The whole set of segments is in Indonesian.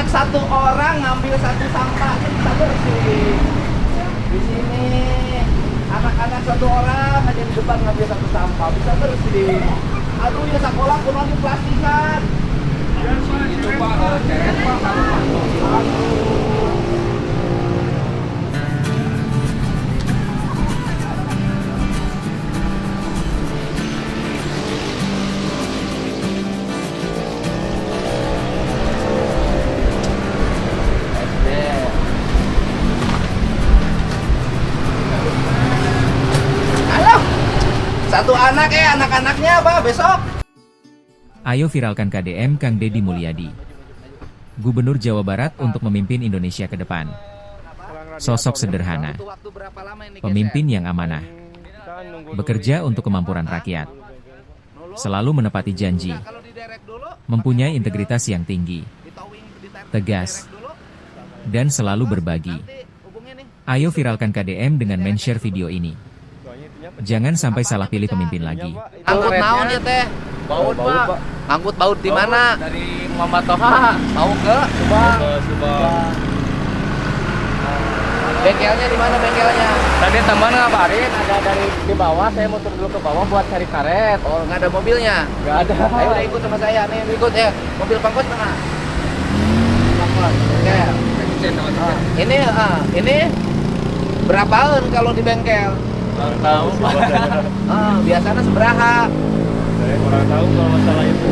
anak satu orang ngambil satu sampah bisa bersih. Di sini anak-anak satu orang aja di depan ngambil satu sampah bisa bersih. Aduh ya sekolah pun lagi plastikan. Itu Pak, ceret Pak. Satu anak anak-anaknya apa besok? Ayo viralkan KDM Kang Deddy Mulyadi, Gubernur Jawa Barat untuk memimpin Indonesia ke depan. Sosok sederhana, pemimpin yang amanah, bekerja untuk kemakmuran rakyat, selalu menepati janji, mempunyai integritas yang tinggi, tegas, dan selalu berbagi. Ayo viralkan KDM dengan men-share video ini. Jangan sampai salah pilih pemimpin lagi. Angkut naon ya teh? Baut Pak. Angkut baut di mana? Dari Muhammad Toha. Mau ke Subang. Bengkelnya di mana bengkelnya? Tadi teman ngabarin ada dari di bawah, saya muter dulu ke bawah buat cari karet. Oh, nggak ada mobilnya? Nggak ada. Ayo udah ikut sama saya nih, ikut ya. Mobil pangkos mana? Pangkos. Ya. Ini berapaan kalau di bengkel? Kurang tahu Pak. Biasanya seberaha. Saya kurang tahu kalau masalah itu.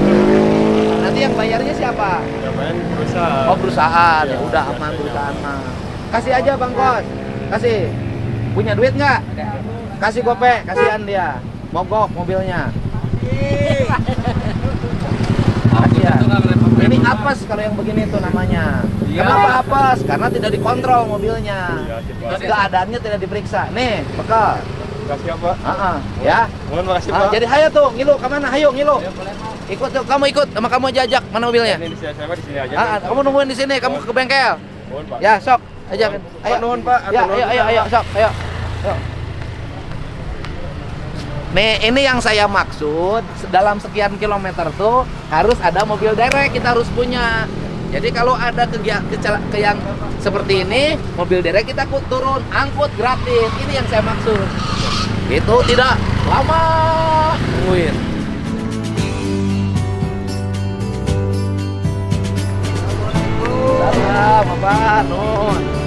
Nanti yang bayarnya siapa? Yang main perusahaan. Oh perusahaan, ya udah aman perusahaan mah. Kasih aja Bang Kos, kasih. Punya duit nggak? Kasih gope, kasihan dia. Mogok mobilnya. Kasihan. Ini apes kalau yang begini tuh namanya. Kenapa apes? Karena tidak dikontrol mobilnya. Keadaannya tidak diperiksa. Nih, bekal. Kasih apa? Ya. Mohon makasih Pak. Jadi hayo tuh, ngilu kemana? Hayo ngilu. Ikut tuh, kamu ikut sama kamu aja ajak. Mana mobilnya? Ini saya di sini aja. Kamu nungguin di sini, kamu ke bengkel. Mohon Pak. Ya, sok. Ajakin. Ayo. Nuhun Pak. Ya, ayo, sok, ayo. Nih, ini yang saya maksud, dalam sekian kilometer tuh harus ada mobil derek, kita harus punya. Jadi kalau ada kegiatan yang seperti ini, mobil derek kita turun, angkut gratis. Ini yang saya maksud. Itu tidak lama. Tungguin. Salam, Bapak. Nun.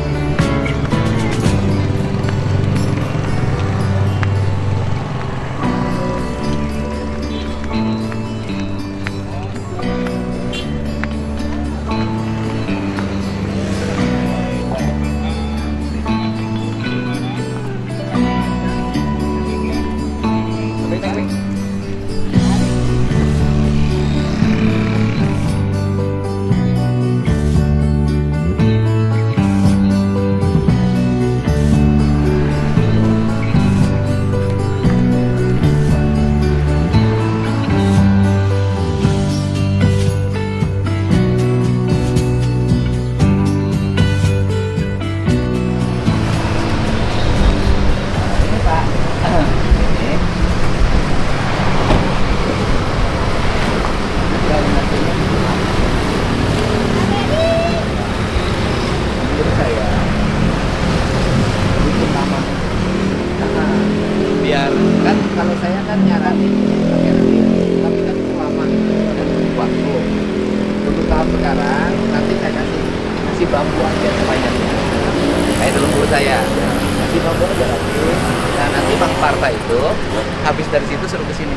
Biar kan kalau saya kan nyaranin pakai relief, tapi kan itu lama dan butuh waktu. Untuk tahap sekarang nanti saya kasih bambu aja sebanyak-banyaknya. Kayak dulu guru saya kasih bambu aja lagi. Nah nanti Bang Parta itu habis dari situ suruh ke sini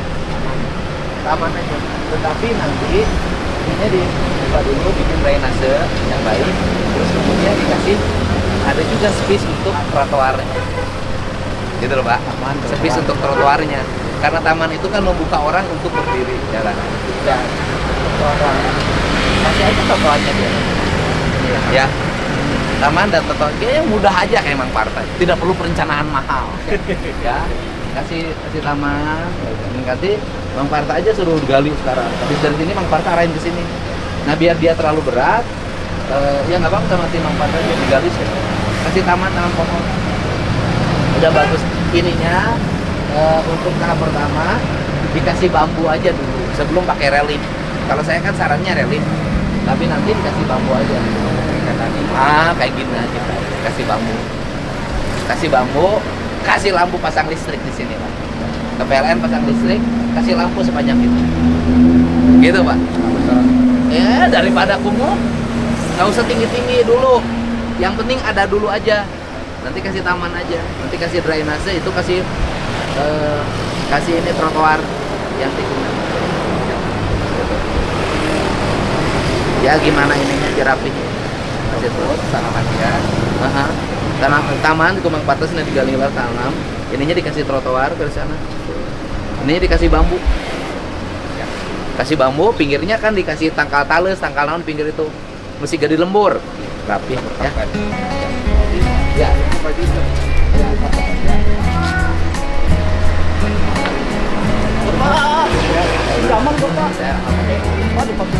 taman aja. Tetapi nanti ini dibuka dulu, bikin drainase yang baik, terus kemudian dikasih ada juga space untuk trotoarnya. Gitu loh Pak, space untuk trotoarnya. Karena taman itu kan membuka orang untuk berdiri jalan. Ya, trotoar. Kasih aja trotoarnya dia. Ya, taman dan trotoarnya yang mudah aja kayak Mang Partai. Tidak perlu perencanaan mahal. Ya, kasih taman. Nanti Mang Partai aja suruh gali sekarang. Habis dari sini Mang Partai arahin ke sini. Nah biar dia terlalu berat, ya nggak apa-apa sama tim Mang Partai dia digali sih. Kasih taman pohon. Udah bagus ininya. Untuk tahap pertama dikasih bambu aja dulu sebelum pakai relief. Kalau saya kan sarannya relief Tapi nanti dikasih bambu aja. Kayak gini aja, kasih bambu. Kasih bambu, kasih lampu pasang listrik di sini, Pak. Ke PLN pasang listrik, kasih lampu sepanjang itu. Gitu, Pak. Ya, daripada kumuh, nggak usah tinggi-tinggi dulu. Yang penting ada dulu aja. Nanti kasih taman aja, nanti kasih drainase, itu kasih ini trotoar yang tikungan. Ya gimana ininya rapi. Kasih terus tanaman ya. Taman di Kemang Patas nanti Galila tanam. Ininya dikasih trotoar ke sana. Ini dikasih bambu. Kasih bambu, pinggirnya kan dikasih tangkal tales, tangkal naon pinggir itu. Mesti gede lembur. Rapi ya. Ya. Aman kok, Pak. Waduh, Pak.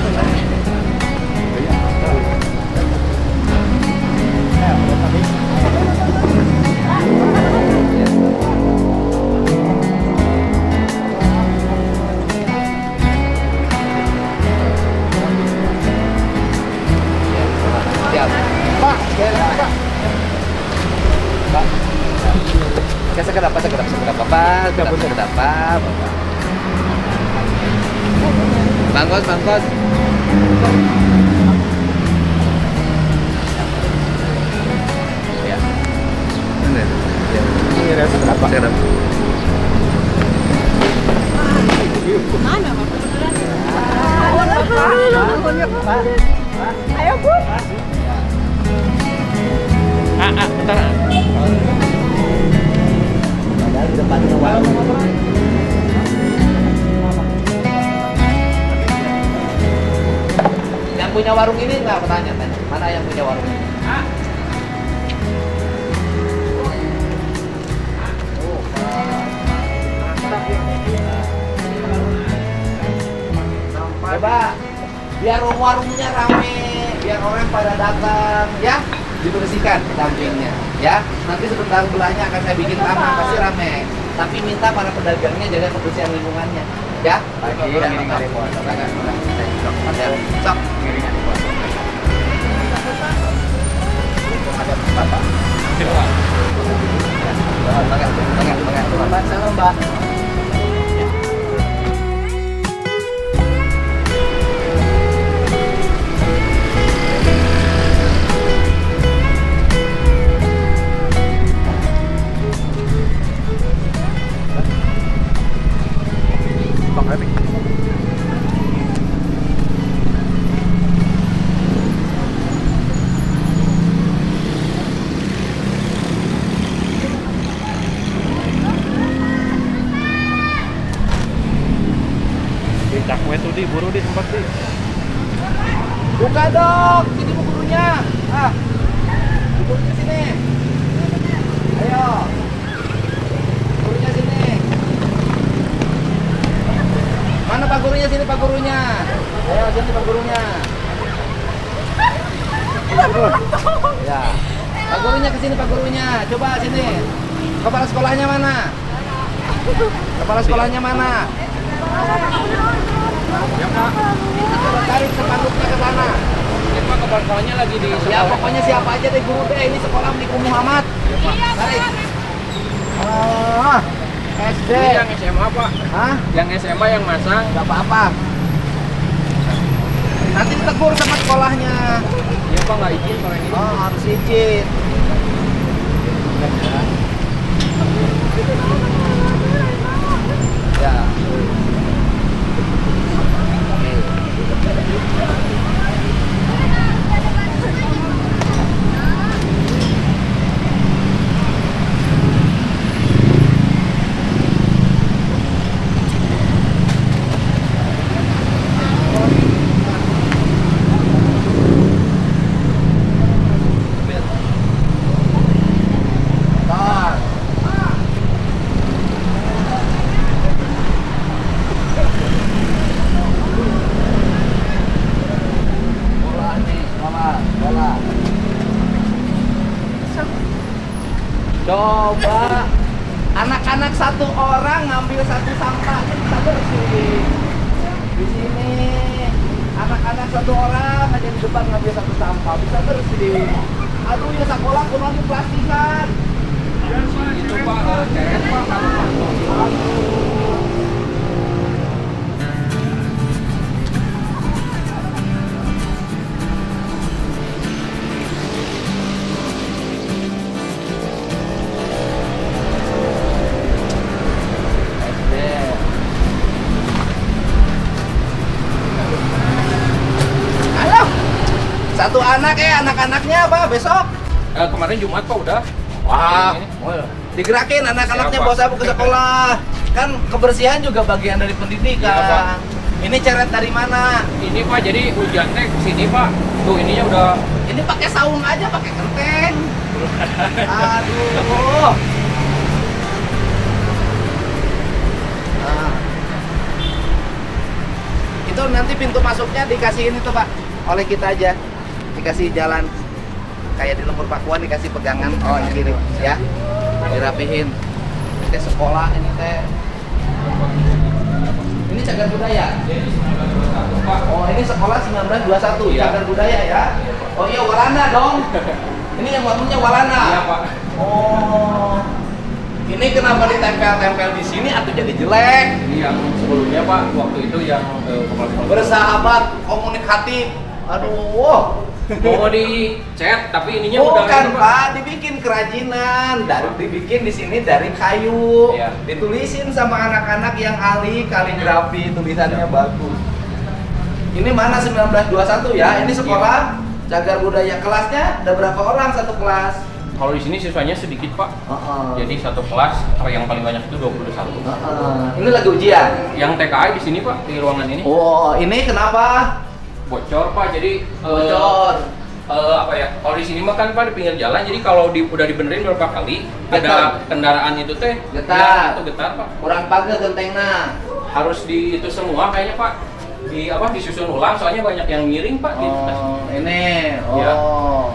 Sekedap apa? Bangkos. Ya. Ini sekedap. Mana, Pak? Ayo, Bu. Bentar. Di depannya warung. Yang punya warung ini nggak tanya. Mana yang punya warung ini? Coba biar warungnya rame, biar orang pada datang, ya dibersihkan sampingnya, ya. Nanti sebentar belahnya akan saya bikin taman, pasti rame. Tapi minta para pedagangnya jaga kebersihan lingkungannya, ya. Sok. Salam, Mbak. Cakwe tuh buru di tempat di. Buka dong, sini bu gurunya. Gurunya sini. Ayo. Gurunya sini. Mana Pak gurunya, sini Pak gurunya. Ayo sini Pak gurunya. Ya. Pak gurunya ke sini Pak gurunya. Coba sini. Kepala sekolahnya mana? Kepala sekolahnya mana? Ya, Pak. Coba tarik sepanduknya ke sana. Ini Pak kepala sekolahnya lagi di sekolah. Ya pokoknya siapa aja deh guru deh, ini sekolah Mniku Muhammad. Tarik. SD. Ini yang SMA, Pak. Hah? Yang SMA yang masang. Gak apa-apa. Nanti ditegur sama sekolahnya. Iya, Pak, nggak izin kalau ini. Oh, harus izin. Ya. Coba anak-anak satu orang ngambil satu sampahnya bisa bersih. Di sini Anak-anak satu orang aja di depan ngambil satu sampah bisa bersih. Aduh ya sekolah kurang plastikan. Itu Pak, ceret Pak, Ayo, satu anak anak-anaknya apa besok? kemarin Jumat Pak udah. Wah, Ini. digerakin anak-anaknya Siap, Pak. bawa sapu ke sekolah. Kan kebersihan juga bagian dari pendidikan. Iya, Pak. Ini ceret dari mana? Ini Pak, jadi hujan teh sini Pak. Tuh ininya udah Ini pakai saung aja, pakai genteng. Aduh. Nah. Itu nanti pintu masuknya dikasih ini tuh Pak, oleh kita aja. Dikasih jalan. Kayak di Lembur Pakuan dikasih pegangan. Oh ini gini ya. Dirapihin. Ini sekolah ini teh. Ini cagar budaya. Oh ini sekolah 1921 Iya. cagar budaya ya. Oh iya Walana dong. Ini yang bangunnya Walana. iya Pak. Oh. Ini kenapa ditempel-tempel di sini atau jadi jelek? Yang sebelumnya Pak, waktu itu yang kepala sekolah Bersahabat, komunikatif. Aduh. mau dicat tapi ininya udah Bukan ini, Pak, dibikin kerajinan. Dibikin di sini dari kayu. Iya. Ditulisin sama anak-anak yang ahli kaligrafi, tulisannya bagus. Ini mana 1921 ya? Ini sekolah cagar budaya. Kelasnya ada berapa orang satu kelas? Kalau di sini siswanya sedikit Pak. Jadi satu kelas yang paling banyak itu 21. Ini lagi ujian. Yang TKI di sini Pak, di ruangan ini Oh, ini kenapa? bocor Pak. Jadi Bocor. apa ya? Kalau di sini mah kan Pak di pinggir jalan. Jadi kalau udah dibenerin beberapa kali, Getar. ada kendaraan itu teh Getar. ya, itu getar Pak. Kurang pagel gentengna. Harus di itu semua kayaknya Pak. Di apa disusun ulang soalnya banyak yang miring Pak di atas. Oh, ini. Ya. Oh.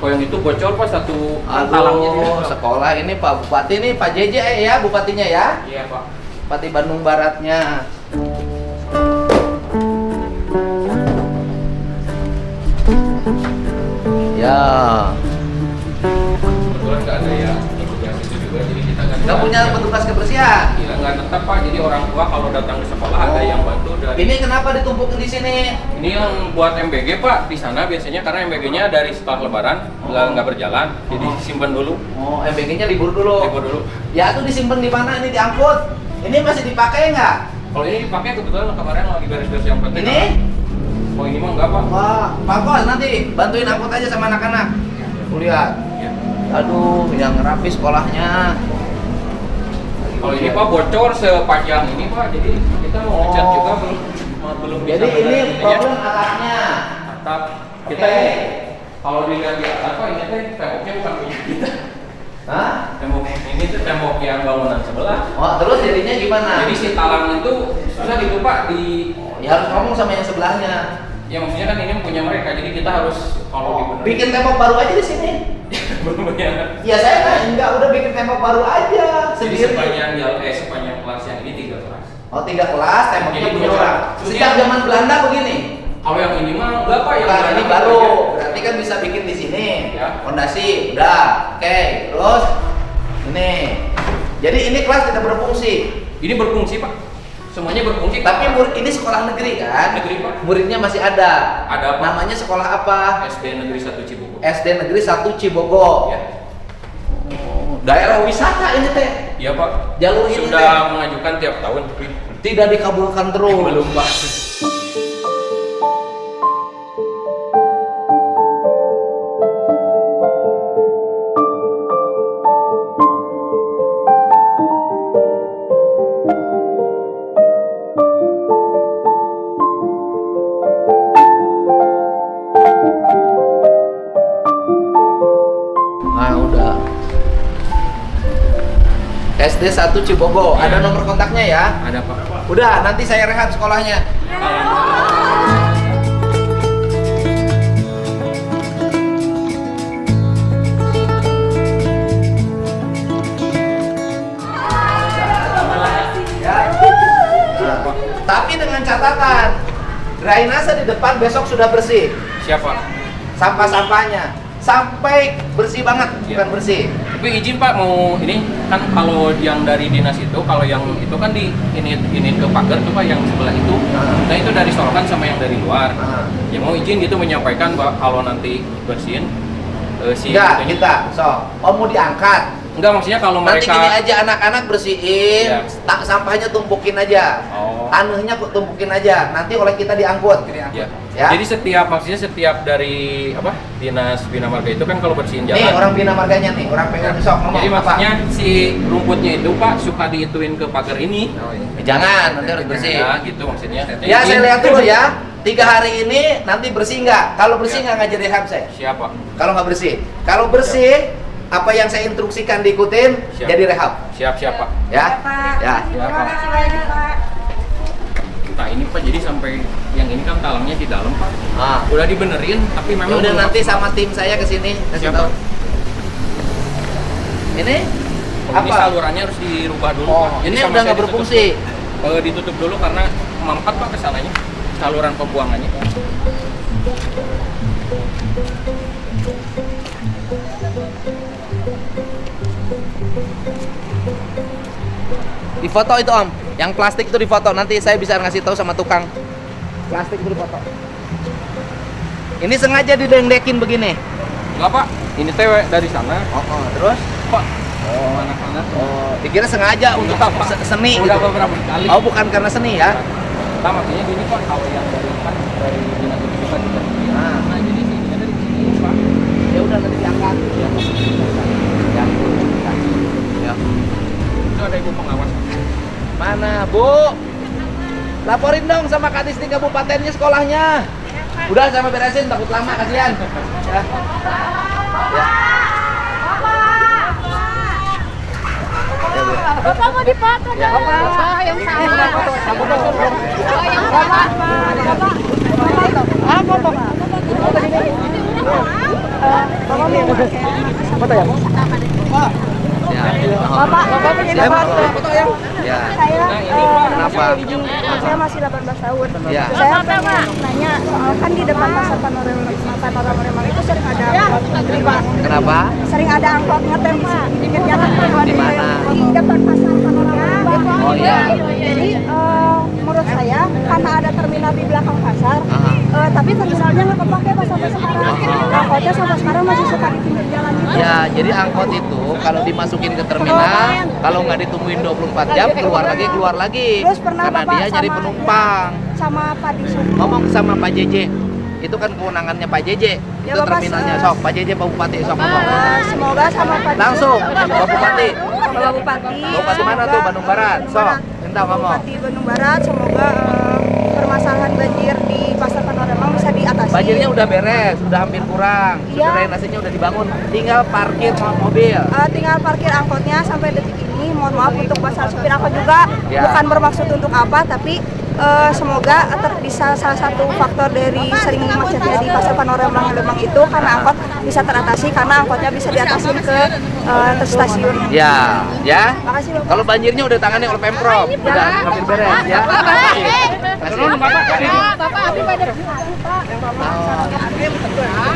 Kalau yang itu bocor Pak satu talangnya dia. Aduh, sekolah ini Pak Bupati nih, Pak JJ ya bupatinya ya. Iya Pak. Bupati Bandung Baratnya. Ya. Kebetulan nggak ada yang ikut yang situ juga, jadi kita Nggak punya petugas kebersihan. Iya nggak tetap Pak. Jadi orang tua kalau datang ke sekolah ada yang bantu dari. Ini kenapa ditumpukin di sini? Ini yang buat MBG Pak di sana biasanya karena MBG-nya dari setelah Lebaran nggak berjalan, jadi simpan dulu. Oh, MBG-nya libur dulu. Libur dulu. Ya tuh disimpan di mana? Ini diangkut. Ini masih dipakai nggak? Kalau ini dipakai kebetulan kemarin lagi beres-beres yang penting. Ini? Oh ini mah enggak Pak. Wah, Pak Kos nanti bantuin angkut aja sama anak-anak. Lihat. Ya. Aduh, yang rapi sekolahnya. Kalau ini Pak bocor sepanjang ini Pak, jadi kita mau ngecat Oh. juga belum bisa. Jadi ini benerin ininya. problem atapnya. Atap. Kita Oke. ini kalau dilihat di atas Pak ini teh temboknya bukan punya kita. Hah? Tembok ini tuh tembok yang bangunan sebelah. Oh, terus jadinya gimana? Jadi si talang itu susah gitu Pak di. Ya harus ngomong sama yang sebelahnya. Ya maksudnya kan ini punya mereka, jadi kita harus kalau dibenerin. Bikin tembok baru aja di sini. belum punya. Ya saya kan enggak udah bikin tembok baru aja Jadi sendiri. sepanjang kelas yang ini 3 kelas. Oh, 3 kelas temboknya Jadi punya punya orang. orang. Sejak zaman Belanda begini. Kalau yang ini mah enggak Pak, yang Bukan, Belanda ini kan baru. punya. Berarti kan bisa bikin di sini. Ya. Fondasi, udah. Oke, terus ini. Jadi ini kelas tidak berfungsi. Ini berfungsi Pak. Semuanya berfungsi. Tapi ini sekolah negeri kan? Negeri, Pak. Muridnya masih ada. Ada, Pak. Namanya sekolah apa? SD Negeri 1 Cibubur. SD Negeri 1 Cibogo. Ya. Daerah wisata ini teh. Iya Pak. Jalur ini sudah teh. mengajukan tiap tahun. Tidak dikabulkan terus. Belum Pak. Nah, udah. SD 1 Cibogo. Iya. Ada nomor kontaknya ya? Ada Pak. Udah, nanti saya rehat sekolahnya. Ya. Nah, tapi dengan catatan, drainase di depan besok sudah bersih. Siapa? Sampah-sampahnya sampai bersih banget, bukan bersih. Tapi izin Pak, mau ini kan kalau yang dari dinas itu, kalau yang itu kan di ini ke pagar tuh Pak, yang sebelah itu. Nah itu dari Sorokan sama yang dari luar. Ya mau izin gitu menyampaikan bahwa kalau nanti bersihin si Enggak, itunya. kita, mau diangkat. Enggak, maksudnya kalau Nanti mereka gini aja, anak-anak bersihin, Iya. sampahnya tumpukin aja. Oh. Tanahnya kok tumpukin aja, nanti oleh kita diangkut. Ya. Ya. Jadi setiap dari apa dinas Bina Marga itu kan kalau bersihin jalan. Nih orang Bina Marganya nih, orang pengen besok ngomong Jadi apa? maksudnya si rumputnya itu Pak suka diituin ke pagar ini. Jangan, nanti harus bersih. Ya gitu maksudnya. Ya saya lihat dulu ya, 3 hari ini nanti bersih nggak? Kalau bersih Ya. nggak jadi rehab saya. Siapa? Kalau nggak bersih, kalau bersih apa yang saya instruksikan diikutin, Siap. jadi rehab. Siapa? Ya, ya. Siapa? Nah ini Pak, jadi sampai yang ini kan talangnya di dalam Pak. Ah. Udah dibenerin, tapi memang Udah belum nanti maksimal. sama tim saya kesini kasih Siapa? tahu. Ini Ini apa? salurannya harus dirubah dulu Oh, Pak. Jadi ini sama udah saya nggak ditutup berfungsi. dulu. Ditutup dulu karena mampet Pak kesananya. Saluran pembuangannya. Di foto itu Om, yang plastik itu di foto. Nanti saya bisa ngasih tahu sama tukang. Plastik itu di foto. Ini sengaja didengdekin begini. Enggak Pak, ini teh dari sana. Terus? Pak, mana-mana. Oh, dikira sengaja untuk Udah, Pak. seni Udah gitu. beberapa kali. Oh, bukan karena seni ya? Nah, maksudnya gini Pak, kalau yang dari kan dari dinas itu kan Nah, jadi sininya dari sini Pak. ya udah nanti diangkat. Ya. Ya. Itu ada ibu pengawas. Mana, Bu? Laporin dong sama Kadis di kabupatennya sekolahnya. Udah sama beresin, takut lama kasihan. Ya. Ya. Ya, Bu. Bapak mau dipoto Ya. dong. Bapak yang sama. Oh, yang sama. Bapak. Ah, foto. Ya. Bapak menjadi foto. Ya. Saya Kenapa? saya masih 18 tahun. Ya. Saya pengen nanya soal kan di depan pasar panorama Remang itu sering ada angkot ngetem, Pak. Kenapa? Sering ada angkot ngetem di pinggirnya Di mana? di depan pasar panorama Remang. Oh, iya. Jadi menurut saya karena ada terminal di belakang pasar, Aha. tapi terminalnya nggak kepake Pak sampai sekarang. Angkotnya sampai sekarang masih suka di pinggir jalan gitu. Ya, jadi angkot itu kalau dimasukin ke terminal, kalau nggak ditungguin 24 jam, keluar lagi. Terus pernah Karena Bapak dia nyari sama- penumpang. Sama Pak Disub. Ngomong sama Pak JJ. Itu kan kewenangannya Pak JJ. Ya, Itu Bapak, terminalnya. Sok, Pak JJ, Pak Bupati, sok ngomong. Semoga sama Pak Disub. Langsung, Pak Bupati. Pak Bupati. Bupati mana tuh? Bandung Barat. Sok, minta ngomong. Bupati Bandung Barat, semoga permasalahan banjir di pasar panorama bisa diatasi. Banjirnya udah beres, udah hampir kurang. Iya. Drainasenya udah dibangun. Tinggal parkir mobil. Tinggal parkir angkotnya sampai detik ini. Mohon maaf untuk pasal supir angkot juga, Ya. bukan bermaksud untuk apa, tapi semoga bisa salah satu faktor dari sering macetnya di pasar panorama Lembang itu karena angkot bisa teratasi karena angkotnya bisa diatasin ke stasiun. Ya, ya. Makasih Bapak. Kalau banjirnya udah tangani oleh Pemprov, udah hampir beres ya. Kasih. Bapak Abi pada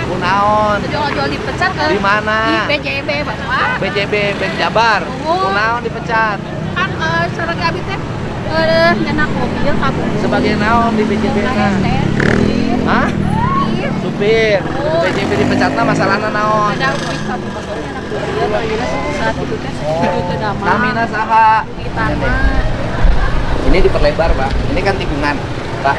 Kunaon? Jual-jual dipecat ke Di mana? di BJB Bapak. BJB Bank Jabar. Oh. Kunaon dipecat. Kan seorang abi teh nyenak mobil kabur. Sebagai naon di BJB na? Hah? Supir. BJB dipecatna masalahna naon? Ada kuis kabur nyenak mobil saat itu teh setuju teu damang. Namina saha? Di tanah. Ini diperlebar, Pak. Ini kan tikungan, Pak.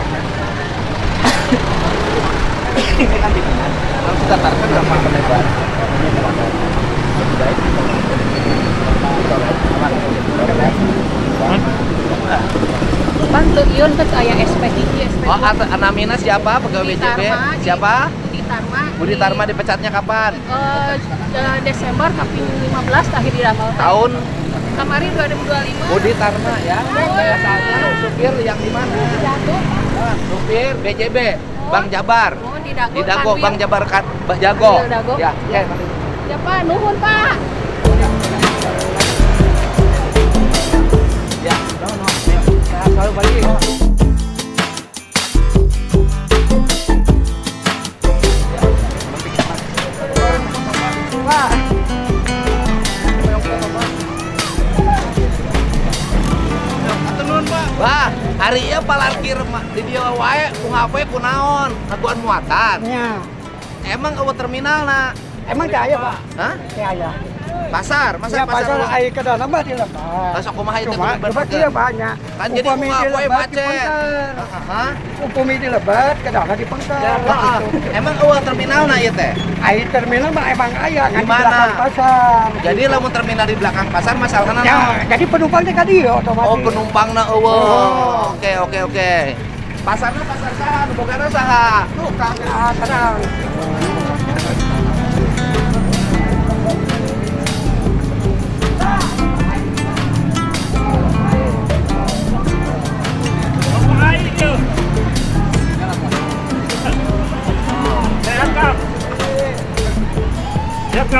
Ini kan tikungan. Kalau kita taruhkan berapa perlebar? Lebih baik Bantu ieu teh aya SP hiji SP. Oh, Namina siapa? Pegawai BJB? Siapa? Di Tarma. Budi Tarma dipecatnya kapan? Desember tapi 15 akhir diramal teh. Tahun Kemarin 2025. Budi Tarma ya. Biasanya supir yang di mana? Supir BJB, Bang Jabar. Oh, di Dago. Di Dago, Kanwil. Bang Jabar Jago. Di Dago. Ya, ya. Ya Pak, nuhun Pak. Ya, no. Selalu pagi. di dia wae ku ngape ku naon ngaguan muatan. Nya. Emang eueuh terminalna. Emang teh aya, Pak? Hah? Teh aya. Pasar, masa Ya pasar pasar. aya ke dalam mah dilepas. Masa kumaha itu Cuma lebat dia banyak. Kan jadi ku ngapoe macet. Heeh. Upami dilebat ke dalam dipengkel. Heeh. Emang eueuh terminalna ieu teh? Aya terminal mah emang aya kan Di di mana? belakang pasar. Jadi lamun terminal di belakang pasar masalahna Ya, naon? jadi penumpang teh ka dieu otomatis. Oh, penumpangna eueuh. Oke. Pasarna pasar saha? Nu bogana saha? Tuh, tenang.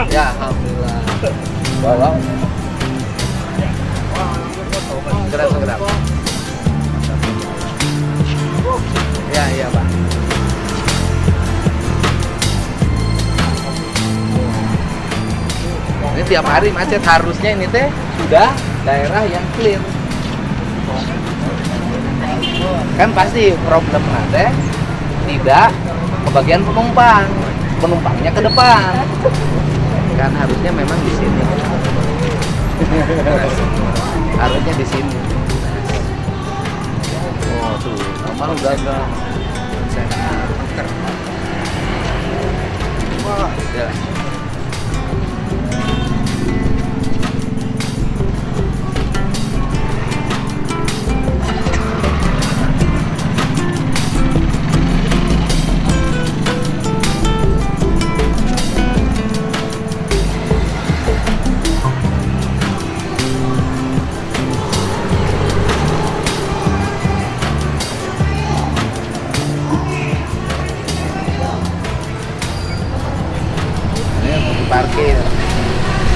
Ya, alhamdulillah. Wow. Gerak. Ya, Pak. Ini tiap hari macet, harusnya ini teh sudah daerah yang clear. Kan pasti problem teh tidak ke bagian penumpang, penumpangnya ke depan. Kan harusnya memang di sini. Harusnya di sini. Oh tuh, normal udah ada. Ya.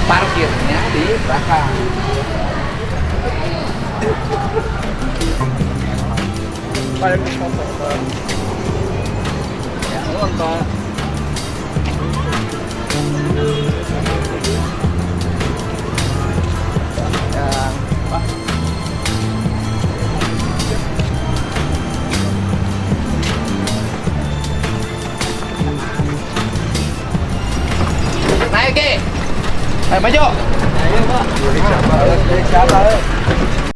Parkirnya di belakang. Ya, untuk naik ke. Ayo maju. Ayo, Pak. Siapa?